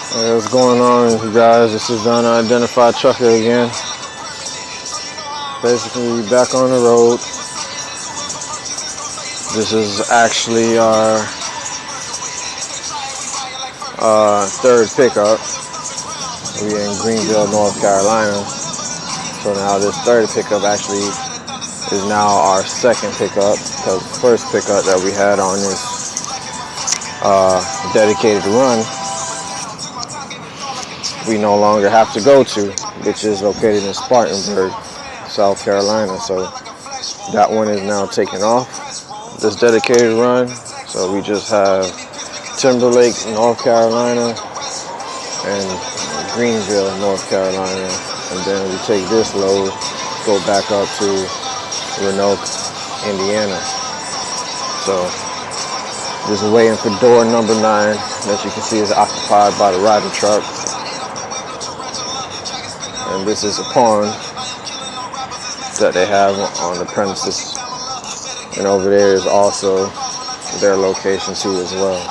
Hey, what's going on, you guys? This is the Unidentified Trucker again. Basically, back on the road. This is actually our third pickup. We're in Greenville, North Carolina. So now this third pickup actually is now our second pickup, because the first pickup that we had on this dedicated run we no longer have to go to, which is located in Spartanburg, South Carolina. So that one is now taken off, this dedicated run. So we just have Timberlake, North Carolina, and Greenville, North Carolina. And then we take this load, go back up to Roanoke, Indiana. So just waiting for door number 9, that you can see is occupied by the riding truck. And this is a pond that they have on the premises. And over there is also their location too as well.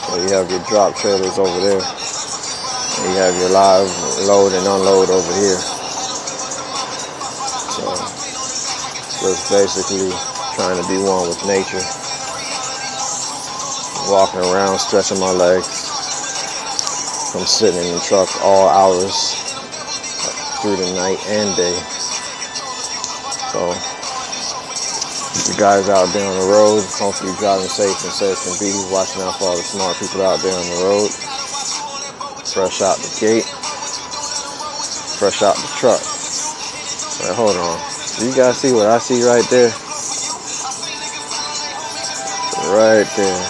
So you have your drop trailers over there. And you have your live load and unload over here. So just basically trying to be one with nature. Walking around, stretching my legs. I'm sitting in the truck all hours through the night and day. So you guys out there on the road, hopefully driving safe and safe and be watching out for all the smart people out there on the road. Fresh out the gate, fresh out the truck. Wait, hold on. Do you guys see what I see right there? Right there.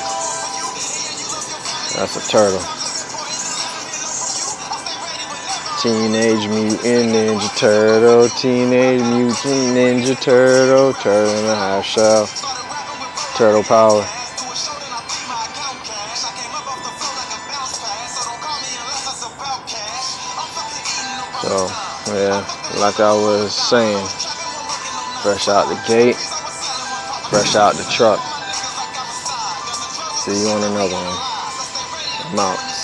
That's a turtle. Teenage Mutant Ninja Turtle, Teenage Mutant Ninja Turtle, turtle in a half shell, turtle power. So, yeah, like I was saying, fresh out the gate, fresh out the truck. See you on another one. I'm out.